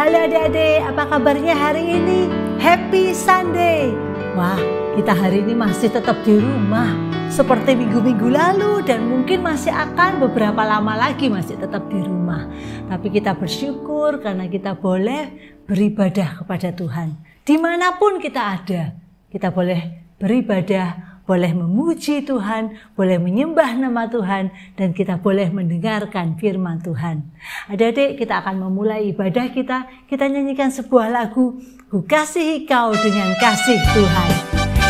Halo adik-adik, apa kabarnya hari ini? Happy Sunday. Wah, kita hari ini masih tetap di rumah seperti minggu-minggu lalu dan mungkin masih akan beberapa lama lagi masih tetap di rumah. Tapi kita bersyukur karena kita boleh beribadah kepada Tuhan. Dimanapun kita ada, kita boleh beribadah, boleh memuji Tuhan, boleh menyembah nama Tuhan, dan kita boleh mendengarkan firman Tuhan. Adik-adik, kita akan memulai ibadah kita. Kita nyanyikan sebuah lagu, Ku Kasihi Kau Dengan Kasih Tuhan.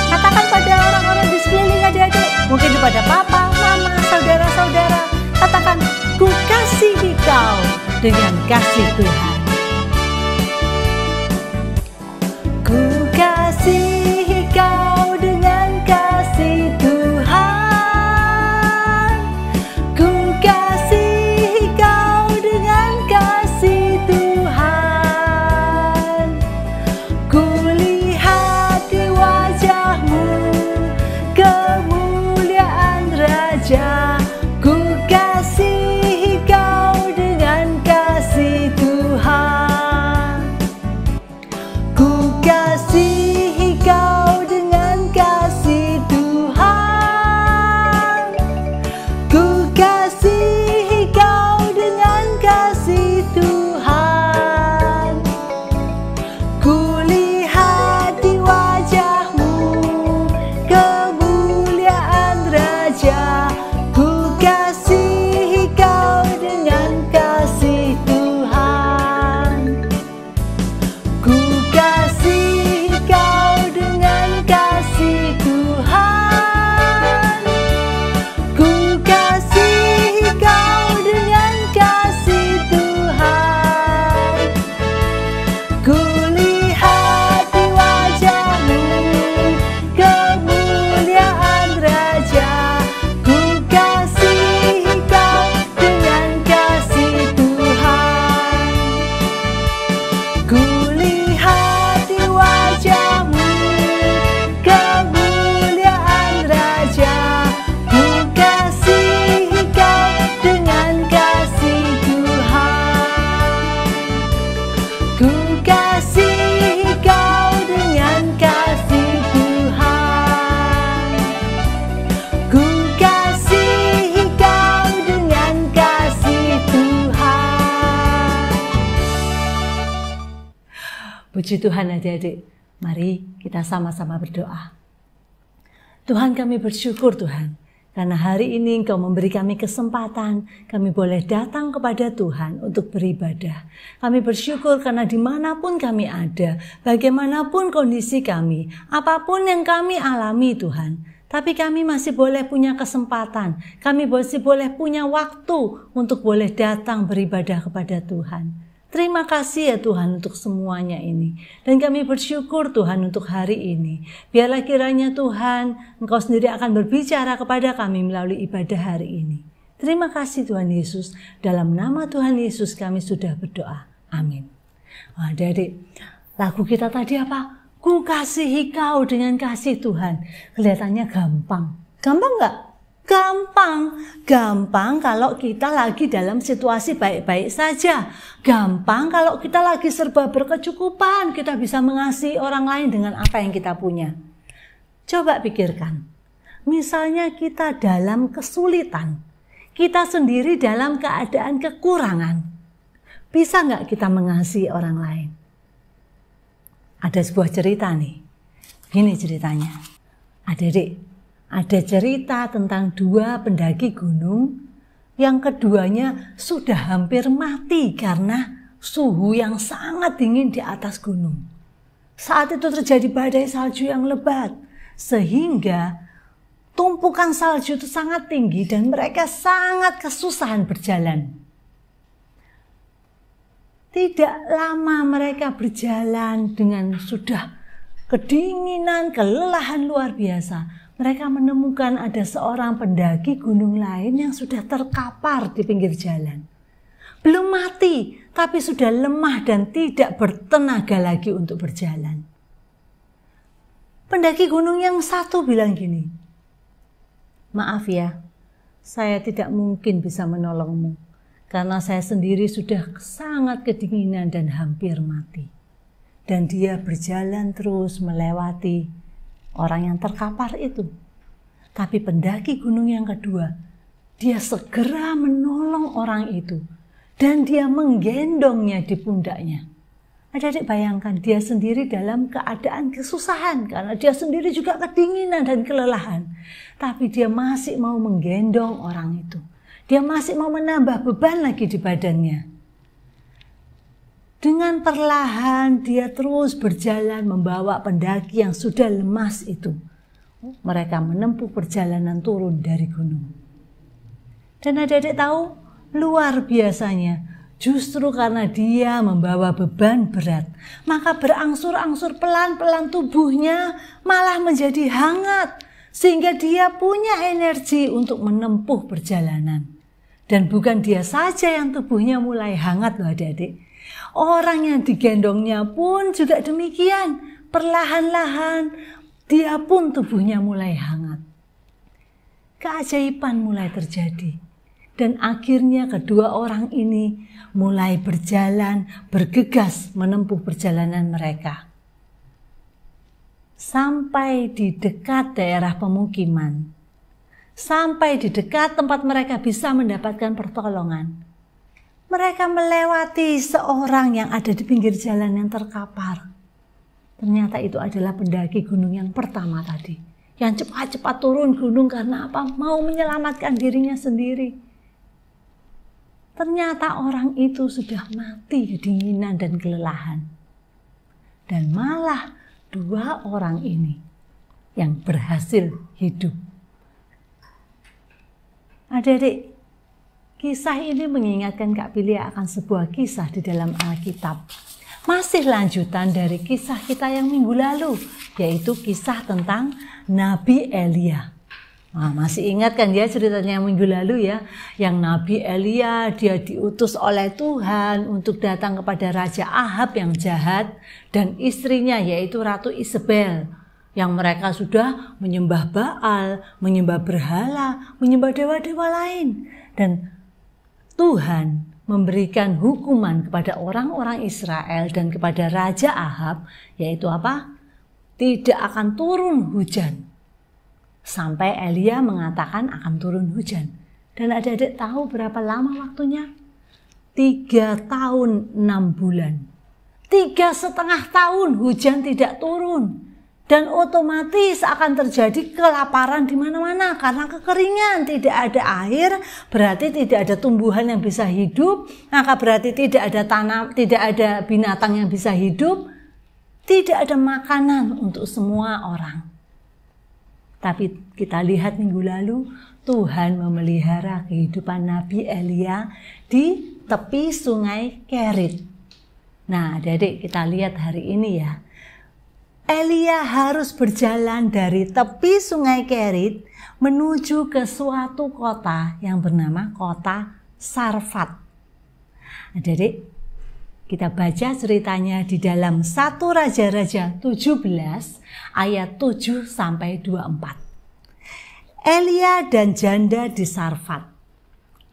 Katakan pada orang-orang di sekeliling adik-adik, mungkin kepada papa, mama, saudara-saudara, katakan, Ku kasihi Kau dengan kasih Tuhan. Ku kasihi Kau dengan kasih Tuhan. Ku kasihi Kau dengan kasih Tuhan. Ku lihat di wajah-Mu kemuliaan Raja. Ku kasihi Kau dengan kasih Tuhan. Ku kasihi Kau dengan kasih Tuhan. Ku kasihi Kau dengan kasih Tuhan. Ku lihat di wajah-Mu kemuliaan Raja. Ku kasihi Kau dengan kasih Tuhan. Ku kasihi Kau dengan kasih Tuhan. Ku kasihi Kau dengan kasih Tuhan. Ku lihat di wajah-Mu kemuliaan Raja. Ku kasihi Kau dengan kasih Tuhan. Ku lihat di wajah-Mu kemuliaan Raja. Ku kasihi Kau dengan kasih Tuhan. Ku kasihi Kau dengan kasih Tuhan. Ku kasihi Kau dengan kasih Tuhan. Puji Tuhan adik-adik, mari kita sama-sama berdoa. Tuhan, kami bersyukur Tuhan, karena hari ini Engkau memberi kami kesempatan, kami boleh datang kepada Tuhan untuk beribadah. Kami bersyukur karena dimanapun kami ada, bagaimanapun kondisi kami, apapun yang kami alami Tuhan, tapi kami masih boleh punya kesempatan, kami masih boleh punya waktu untuk boleh datang beribadah kepada Tuhan. Terima kasih ya Tuhan untuk semuanya ini. Dan kami bersyukur Tuhan untuk hari ini. Biarlah kiranya Tuhan, Engkau sendiri akan berbicara kepada kami melalui ibadah hari ini. Terima kasih Tuhan Yesus. Dalam nama Tuhan Yesus kami sudah berdoa. Amin. Wah, adik-adik, lagu kita tadi apa? Ku kasihi Kau dengan kasih Tuhan. Kelihatannya gampang. Gampang nggak? Gampang. Gampang kalau kita lagi dalam situasi baik-baik saja. Gampang kalau kita lagi serba berkecukupan. Kita bisa mengasihi orang lain dengan apa yang kita punya. Coba pikirkan. Misalnya kita dalam kesulitan. Kita sendiri dalam keadaan kekurangan. Bisa nggak kita mengasihi orang lain? Ada sebuah cerita nih. Gini ceritanya. Adik-adik, ada cerita tentang dua pendaki gunung yang keduanya sudah hampir mati karena suhu yang sangat dingin di atas gunung. Saat itu terjadi badai salju yang lebat sehingga tumpukan salju itu sangat tinggi dan mereka sangat kesusahan berjalan. Tidak lama mereka berjalan dengan sudah kedinginan, kelelahan luar biasa. Mereka menemukan ada seorang pendaki gunung lain yang sudah terkapar di pinggir jalan. Belum mati, tapi sudah lemah dan tidak bertenaga lagi untuk berjalan. Pendaki gunung yang satu bilang gini, "Maaf ya, saya tidak mungkin bisa menolongmu. karena saya sendiri sudah sangat kedinginan dan hampir mati. Dan dia berjalan terus melewati orang yang terkapar itu. Tapi pendaki gunung yang kedua, dia segera menolong orang itu. Dan dia menggendongnya di pundaknya. Adik-adik bayangkan, dia sendiri dalam keadaan kesusahan karena dia sendiri juga kedinginan dan kelelahan. Tapi dia masih mau menggendong orang itu. Dia masih mau menambah beban lagi di badannya. Dengan perlahan dia terus berjalan membawa pendaki yang sudah lemas itu. Mereka menempuh perjalanan turun dari gunung. Dan adik-adik tahu, luar biasanya, justru karena dia membawa beban berat, maka berangsur-angsur pelan-pelan tubuhnya malah menjadi hangat, sehingga dia punya energi untuk menempuh perjalanan. Dan bukan dia saja yang tubuhnya mulai hangat loh adik-adik. Orang yang digendongnya pun juga demikian, perlahan-lahan dia pun tubuhnya mulai hangat. Keajaiban mulai terjadi. Dan akhirnya kedua orang ini mulai berjalan, bergegas menempuh perjalanan mereka. Sampai di dekat daerah pemukiman. Sampai di dekat tempat mereka bisa mendapatkan pertolongan. Mereka melewati seorang yang ada di pinggir jalan yang terkapar. Ternyata itu adalah pendaki gunung yang pertama tadi. Yang cepat-cepat turun gunung karena apa? Mau menyelamatkan dirinya sendiri. Ternyata orang itu sudah mati kedinginan dan kelelahan. Dan malah dua orang ini yang berhasil hidup. Adik-adik, kisah ini mengingatkan Kak Pilia akan sebuah kisah di dalam Alkitab. Masih lanjutan dari kisah kita yang minggu lalu, yaitu kisah tentang Nabi Elia. Nah, masih ingat kan ya ceritanya minggu lalu ya, yang Nabi Elia dia diutus oleh Tuhan untuk datang kepada Raja Ahab yang jahat dan istrinya yaitu Ratu Isabel, yang mereka sudah menyembah Baal, menyembah berhala, menyembah dewa-dewa lain. Dan Tuhan memberikan hukuman kepada orang-orang Israel dan kepada Raja Ahab, yaitu apa? Tidak akan turun hujan. Sampai Elia mengatakan akan turun hujan. Dan adik-adik tahu berapa lama waktunya? 3 tahun 6 bulan. 3,5 tahun hujan tidak turun. Dan otomatis akan terjadi kelaparan di mana-mana. Karena kekeringan, tidak ada air, berarti tidak ada tumbuhan yang bisa hidup. Maka berarti tidak ada tanam, tidak ada binatang yang bisa hidup. Tidak ada makanan untuk semua orang. Tapi kita lihat minggu lalu Tuhan memelihara kehidupan Nabi Elia di tepi sungai Kerit. Nah adik-adik kita lihat hari ini ya. Elia harus berjalan dari tepi sungai Kerit menuju ke suatu kota yang bernama kota Sarfat. Adik-adik kita baca ceritanya di dalam 1 Raja-Raja 17 ayat 7 sampai 24. Elia dan janda di Sarfat.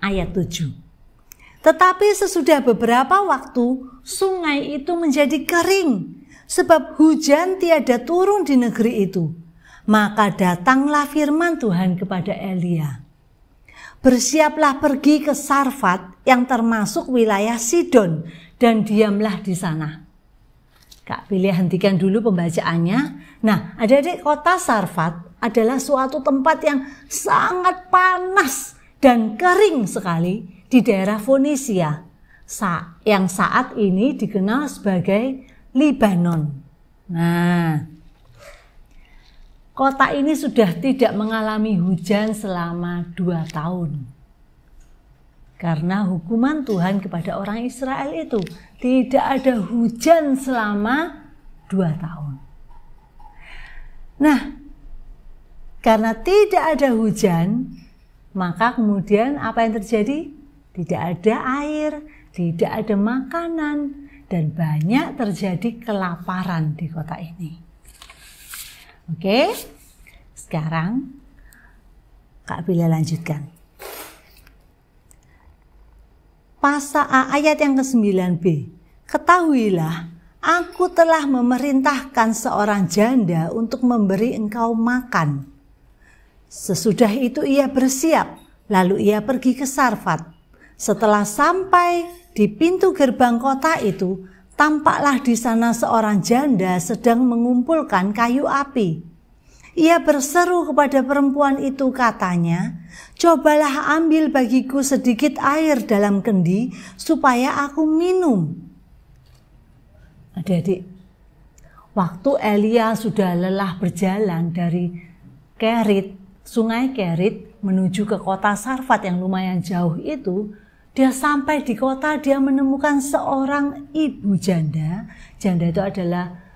Ayat 7. Tetapi sesudah beberapa waktu sungai itu menjadi kering sebab hujan tiada turun di negeri itu. Maka datanglah firman Tuhan kepada Elia. Bersiaplah pergi ke Sarfat yang termasuk wilayah Sidon dan diamlah di sana. Kak Pilia hentikan dulu pembacaannya. Nah, adik-adik kota Sarfat adalah suatu tempat yang sangat panas dan kering sekali di daerah Fonisia yang saat ini dikenal sebagai Libanon. Nah, kota ini sudah tidak mengalami hujan selama 2 tahun. Karena hukuman Tuhan kepada orang Israel itu tidak ada hujan selama 2 tahun. Nah, karena tidak ada hujan, maka kemudian apa yang terjadi? Tidak ada air, tidak ada makanan, dan banyak terjadi kelaparan di kota ini. Oke, sekarang Kak Bila lanjutkan. ayat yang ke-9b. Ketahuilah, aku telah memerintahkan seorang janda untuk memberi engkau makan. Sesudah itu ia bersiap, lalu ia pergi ke Sarfat. Setelah sampai di pintu gerbang kota itu, tampaklah di sana seorang janda sedang mengumpulkan kayu api. Ia berseru kepada perempuan itu, katanya, "Cobalah ambil bagiku sedikit air dalam kendi supaya aku minum." Adik-adik, waktu Elia sudah lelah berjalan dari Kerit, sungai Kerit menuju ke kota Sarfat yang lumayan jauh itu, dia sampai di kota, dia menemukan seorang ibu janda. Janda itu adalah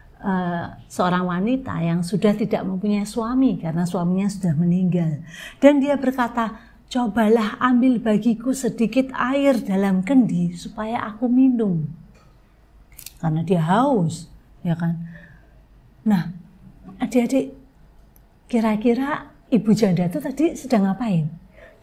seorang wanita yang sudah tidak mempunyai suami karena suaminya sudah meninggal. Dan dia berkata, "Cobalah ambil bagiku sedikit air dalam kendi supaya aku minum." Karena dia haus, ya kan? Nah, adik-adik, kira-kira ibu janda itu tadi sedang ngapain?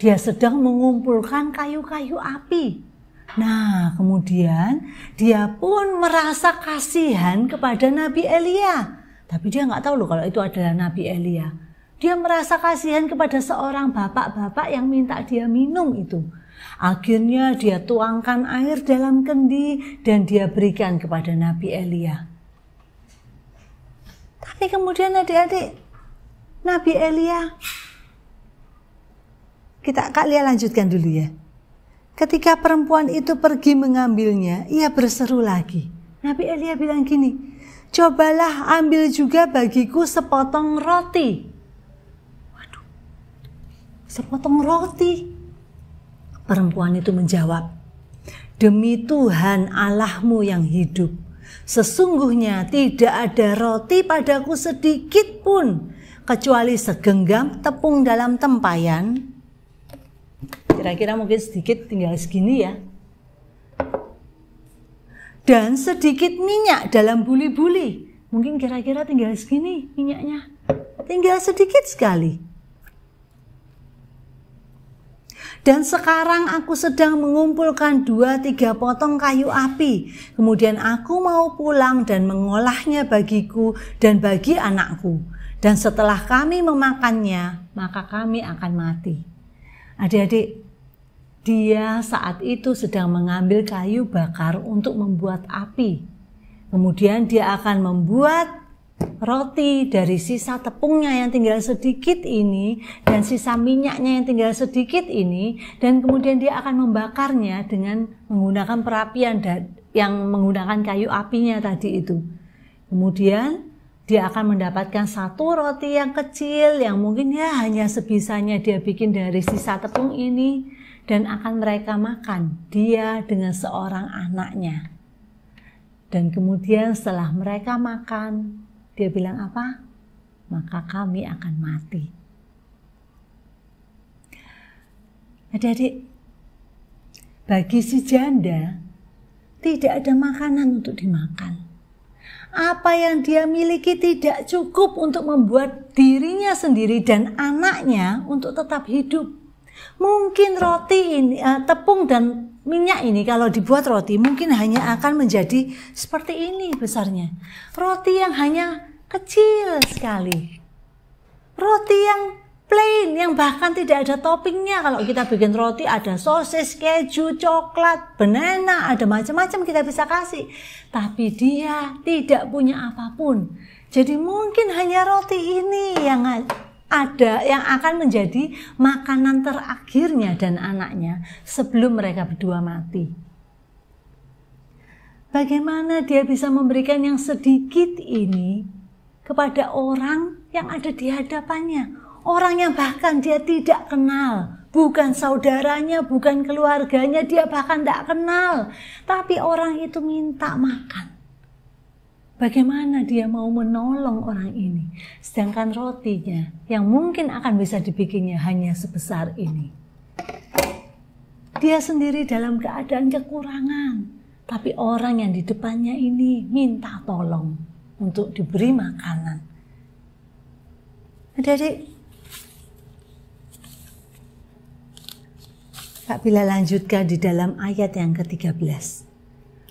Dia sedang mengumpulkan kayu-kayu api. Nah, kemudian dia pun merasa kasihan kepada Nabi Elia. Tapi dia nggak tahu loh kalau itu adalah Nabi Elia. Dia merasa kasihan kepada seorang bapak-bapak yang minta dia minum itu. Akhirnya dia tuangkan air dalam kendi dan dia berikan kepada Nabi Elia. Tapi kemudian adik-adik, Nabi Elia, kalian lanjutkan dulu ya. Ketika perempuan itu pergi mengambilnya, ia berseru lagi. Nabi Elia bilang gini, "Cobalah ambil juga bagiku sepotong roti." Waduh, sepotong roti. Perempuan itu menjawab, "Demi Tuhan Allahmu yang hidup, sesungguhnya tidak ada roti padaku sedikit pun, kecuali segenggam tepung dalam tempayan." Kira-kira mungkin sedikit, tinggal segini ya. "Dan sedikit minyak dalam buli-buli." Mungkin kira-kira tinggal segini minyaknya. Tinggal sedikit sekali. "Dan sekarang aku sedang mengumpulkan 2-3 potong kayu api. Kemudian aku mau pulang dan mengolahnya bagiku dan bagi anakku. Dan setelah kami memakannya, maka kami akan mati." Adik-adik, dia saat itu sedang mengambil kayu bakar untuk membuat api. Kemudian dia akan membuat roti dari sisa tepungnya yang tinggal sedikit ini dan sisa minyaknya yang tinggal sedikit ini, dan kemudian dia akan membakarnya dengan menggunakan perapian yang menggunakan kayu apinya tadi itu. Kemudian dia akan mendapatkan satu roti yang kecil yang mungkin ya hanya sebisanya dia bikin dari sisa tepung ini, dan akan mereka makan, dia dengan seorang anaknya. Dan kemudian setelah mereka makan, dia bilang apa? "Maka kami akan mati." Adik-adik, bagi si janda tidak ada makanan untuk dimakan. Apa yang dia miliki tidak cukup untuk membuat dirinya sendiri dan anaknya untuk tetap hidup. Mungkin roti ini, tepung dan minyak ini kalau dibuat roti mungkin hanya akan menjadi seperti ini besarnya. Roti yang hanya kecil sekali. Roti yang plain, yang bahkan tidak ada toppingnya. Kalau kita bikin roti ada sosis, keju, coklat, banana, ada macam-macam kita bisa kasih. Tapi dia tidak punya apapun. Jadi mungkin hanya roti ini yang ada, yang akan menjadi makanan terakhirnya dan anaknya sebelum mereka berdua mati. Bagaimana dia bisa memberikan yang sedikit ini kepada orang yang ada di hadapannya? Orang yang bahkan dia tidak kenal, bukan saudaranya, bukan keluarganya, dia bahkan tidak kenal. Tapi orang itu minta makan. Bagaimana dia mau menolong orang ini? Sedangkan rotinya yang mungkin akan bisa dibikinnya hanya sebesar ini. Dia sendiri dalam keadaan kekurangan. Tapi orang yang di depannya ini minta tolong untuk diberi makanan. Adik-adik, Kak Bila lanjutkan di dalam ayat yang ke-13.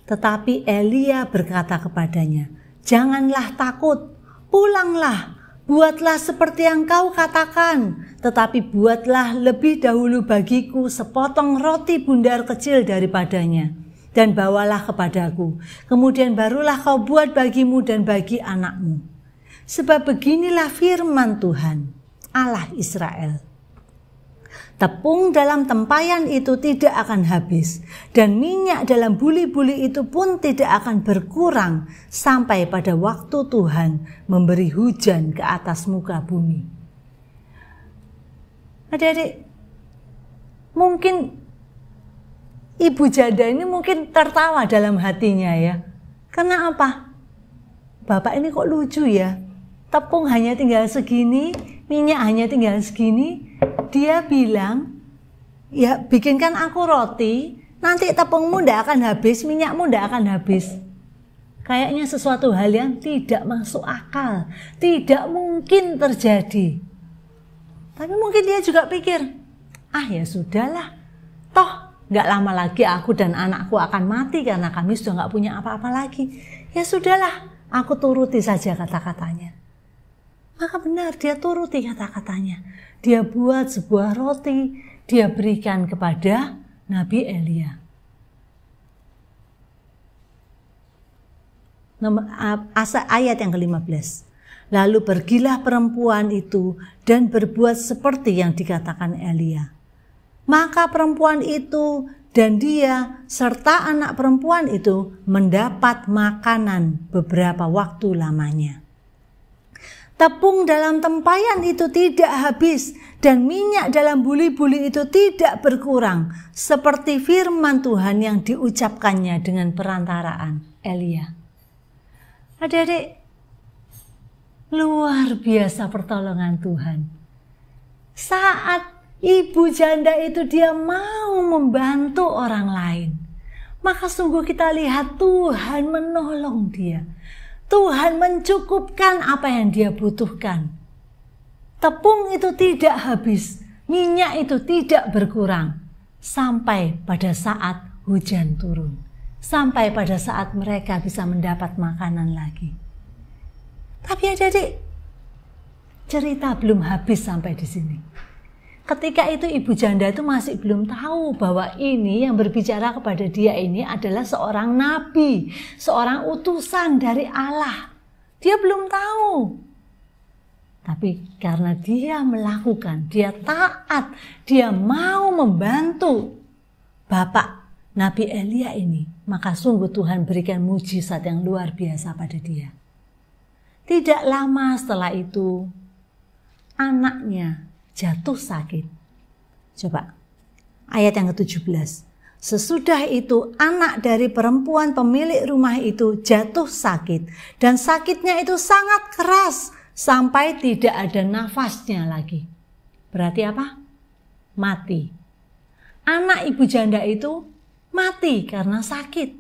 Tetapi Elia berkata kepadanya, "Janganlah takut, pulanglah, buatlah seperti yang kau katakan, tetapi buatlah lebih dahulu bagiku sepotong roti bundar kecil daripadanya, dan bawalah kepadaku. Kemudian barulah kau buat bagimu dan bagi anakmu. Sebab beginilah firman Tuhan, Allah Israel. Tepung dalam tempayan itu tidak akan habis, dan minyak dalam buli-buli itu pun tidak akan berkurang sampai pada waktu Tuhan memberi hujan ke atas muka bumi." Adik-adik, mungkin ibu janda ini mungkin tertawa dalam hatinya ya. Karena apa? Bapak ini kok lucu ya. Tepung hanya tinggal segini, minyak hanya tinggal segini. Dia bilang, "Ya bikinkan aku roti, nanti tepungmu tidak akan habis, minyakmu tidak akan habis." Kayaknya sesuatu hal yang tidak masuk akal, tidak mungkin terjadi. Tapi mungkin dia juga pikir, ya sudahlah, toh gak lama lagi aku dan anakku akan mati karena kami sudah gak punya apa-apa lagi. Ya sudahlah, aku turuti saja kata-katanya. Maka benar, dia turuti kata-katanya. Dia buat sebuah roti, dia berikan kepada Nabi Elia. Ayat yang ke-15. Lalu pergilah perempuan itu dan berbuat seperti yang dikatakan Elia. Maka perempuan itu dan dia serta anak perempuan itu mendapat makanan beberapa waktu lamanya. Tepung dalam tempayan itu tidak habis dan minyak dalam buli-buli itu tidak berkurang, seperti firman Tuhan yang diucapkannya dengan perantaraan Elia. Adik-adik, luar biasa pertolongan Tuhan. Saat ibu janda itu dia mau membantu orang lain, maka sungguh kita lihat Tuhan menolong dia. Tuhan mencukupkan apa yang dia butuhkan. Tepung itu tidak habis, minyak itu tidak berkurang, sampai pada saat hujan turun, sampai pada saat mereka bisa mendapat makanan lagi. Tapi adik-adik, cerita belum habis sampai di sini. Ketika itu ibu janda itu masih belum tahu bahwa ini yang berbicara kepada dia ini adalah seorang nabi, seorang utusan dari Allah. Dia belum tahu. Tapi karena dia melakukan, dia taat, dia mau membantu Bapak Nabi Elia ini, maka sungguh Tuhan berikan mujizat yang luar biasa pada dia. Tidak lama setelah itu, anaknya jatuh sakit. Coba, ayat yang ke-17. Sesudah itu anak dari perempuan pemilik rumah itu jatuh sakit. Dan sakitnya itu sangat keras sampai tidak ada nafasnya lagi. Berarti apa? Mati. Anak ibu janda itu mati karena sakit.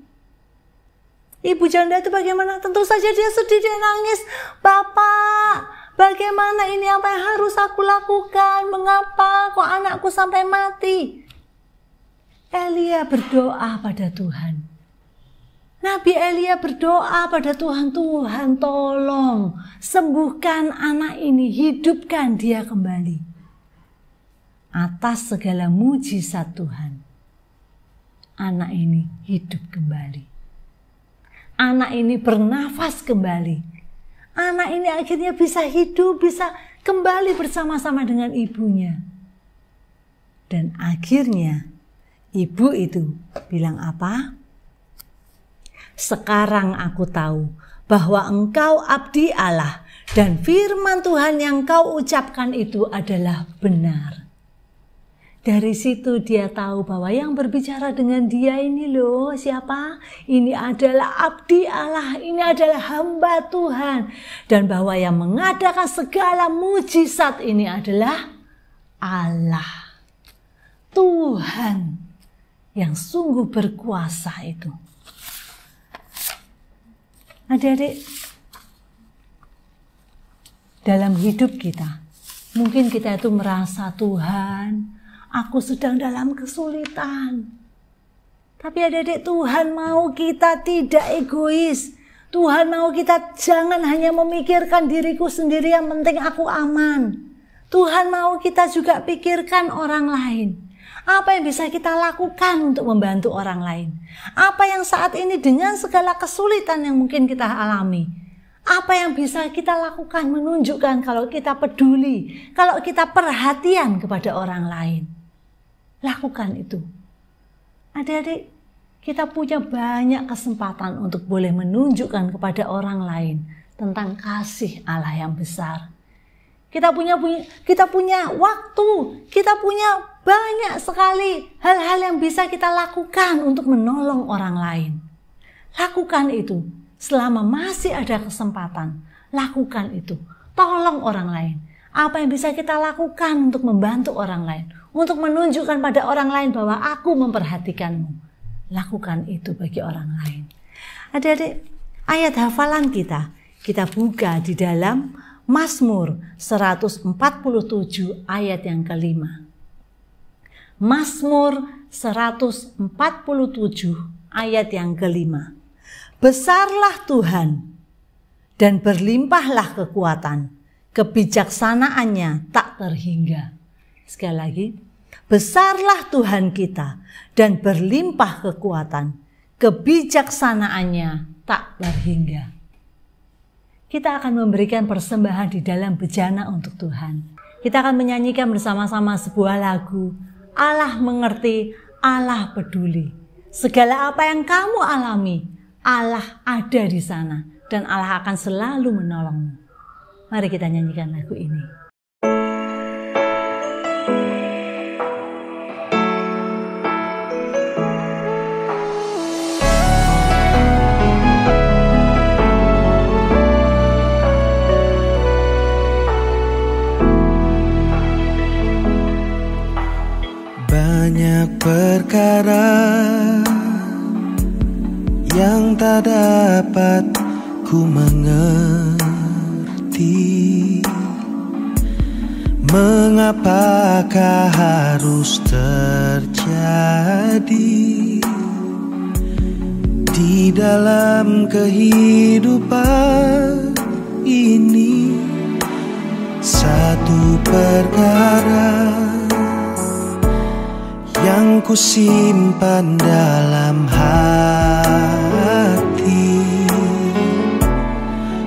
Ibu janda itu bagaimana? Tentu saja dia sedih, dia nangis. "Bapak, bagaimana ini, apa yang harus aku lakukan? Mengapa kok anakku sampai mati?" Elia berdoa pada Tuhan. Nabi Elia berdoa pada Tuhan, "Tuhan tolong sembuhkan anak ini, hidupkan dia kembali." Atas segala mujizat Tuhan, anak ini hidup kembali. Anak ini bernafas kembali. Anak ini akhirnya bisa hidup, bisa kembali bersama-sama dengan ibunya. Dan akhirnya ibu itu bilang apa? "Sekarang aku tahu bahwa engkau abdi Allah dan firman Tuhan yang kau ucapkan itu adalah benar." Dari situ dia tahu bahwa yang berbicara dengan dia ini loh siapa? Ini adalah abdi Allah, ini adalah hamba Tuhan. Dan bahwa yang mengadakan segala mujizat ini adalah Allah. Tuhan yang sungguh berkuasa itu. Adik-adik, dalam hidup kita, mungkin kita itu merasa Tuhan, aku sedang dalam kesulitan. Tapi adik-adik, Tuhan mau kita tidak egois. Tuhan mau kita jangan hanya memikirkan diriku sendiri, yang penting aku aman. Tuhan mau kita juga pikirkan orang lain. Apa yang bisa kita lakukan untuk membantu orang lain? Apa yang saat ini dengan segala kesulitan yang mungkin kita alami, apa yang bisa kita lakukan menunjukkan kalau kita peduli, kalau kita perhatian kepada orang lain? Lakukan itu. Adik-adik, kita punya banyak kesempatan untuk boleh menunjukkan kepada orang lain tentang kasih Allah yang besar. Kita punya waktu, kita punya banyak sekali hal-hal yang bisa kita lakukan untuk menolong orang lain. Lakukan itu selama masih ada kesempatan. Lakukan itu, tolong orang lain. Apa yang bisa kita lakukan untuk membantu orang lain, untuk menunjukkan pada orang lain bahwa aku memperhatikanmu. Lakukan itu bagi orang lain. Adik-adik, ayat hafalan kita buka di dalam Mazmur 147 ayat yang kelima. Mazmur 147 ayat yang kelima. Besarlah Tuhan dan berlimpahlah kekuatan, kebijaksanaannya tak terhingga. Sekali lagi, besarlah Tuhan kita dan berlimpah kekuatan, kebijaksanaannya tak terhingga. Kita akan memberikan persembahan di dalam bejana untuk Tuhan. Kita akan menyanyikan bersama-sama sebuah lagu, Allah mengerti, Allah peduli. Segala apa yang kamu alami, Allah ada di sana dan Allah akan selalu menolongmu. Mari kita nyanyikan lagu ini. Banyak perkara yang tak dapat ku mengerti. Mengapakah harus terjadi di dalam kehidupan ini? Satu perkara yang ku simpan dalam hati,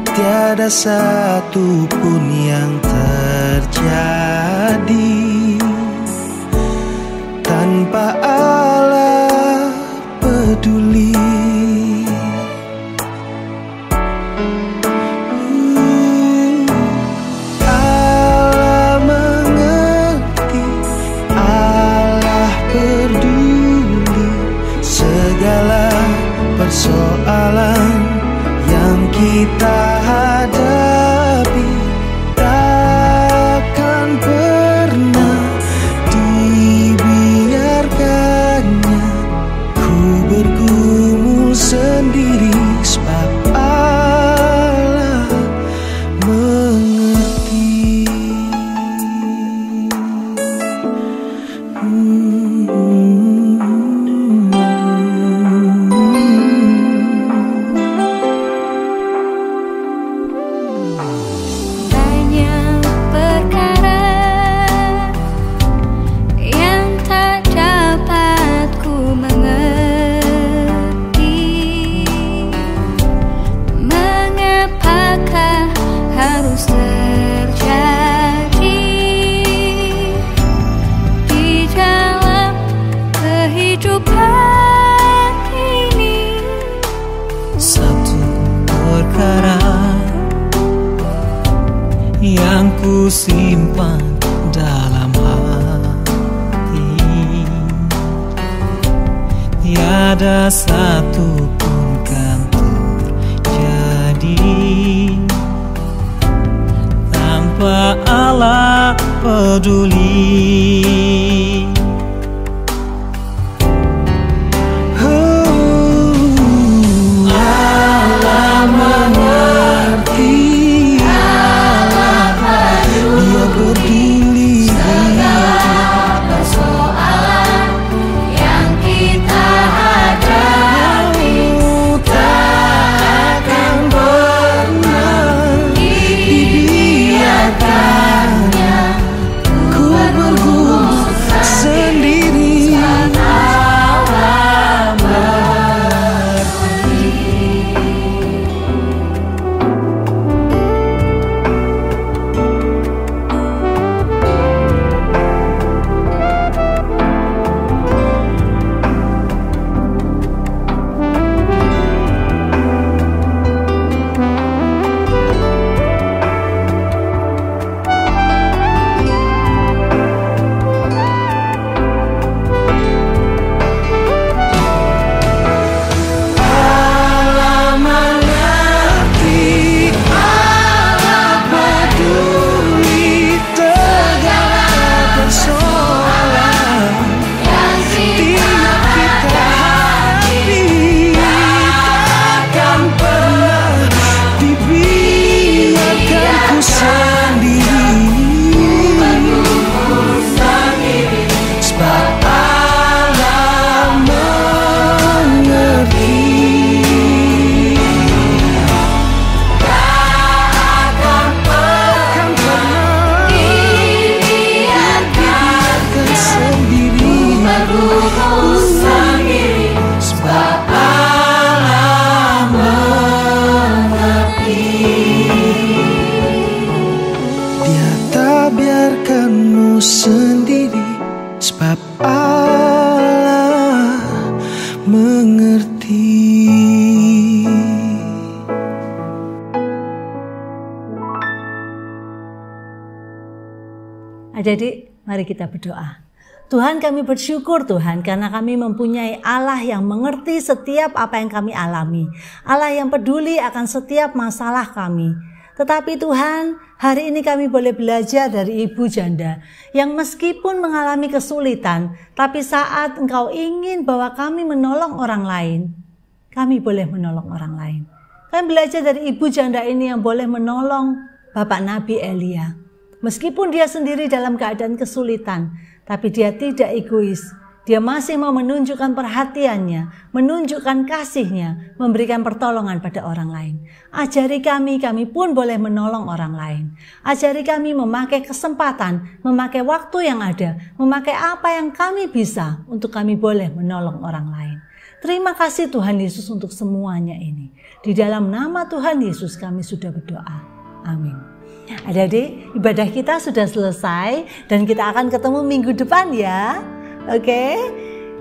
tiada satu pun yang terjadi tanpa Allah peduli. Persoalan yang kita hadapi takkan pernah dibiarkannya ku bergumul sendiri, sebab Allah mengerti. Yang ku simpan dalam hati, tiada satu pun kan terjadi tanpa Allah peduli. sendiri, sebab Allah mengerti. Adik-adik, mari kita berdoa. Tuhan, kami bersyukur Tuhan karena kami mempunyai Allah yang mengerti setiap apa yang kami alami. Allah yang peduli akan setiap masalah kami. Tetapi Tuhan, hari ini kami boleh belajar dari ibu janda yang meskipun mengalami kesulitan, tapi saat Engkau ingin bahwa kami menolong orang lain, kami boleh menolong orang lain. Kami belajar dari ibu janda ini yang boleh menolong Bapak Nabi Elia. Meskipun dia sendiri dalam keadaan kesulitan, tapi dia tidak egois. Dia masih mau menunjukkan perhatiannya, menunjukkan kasihnya, memberikan pertolongan pada orang lain. Ajari kami pun boleh menolong orang lain. Ajari kami memakai kesempatan, memakai waktu yang ada, memakai apa yang kami bisa untuk kami boleh menolong orang lain. Terima kasih Tuhan Yesus untuk semuanya ini. Di dalam nama Tuhan Yesus kami sudah berdoa. Amin. Adik-adik, ibadah kita sudah selesai dan kita akan ketemu minggu depan ya. Oke?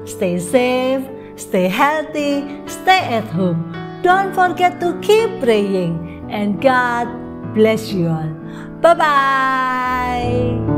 Stay safe, stay healthy, stay at home. Don't forget to keep praying and God bless you all. Bye-bye.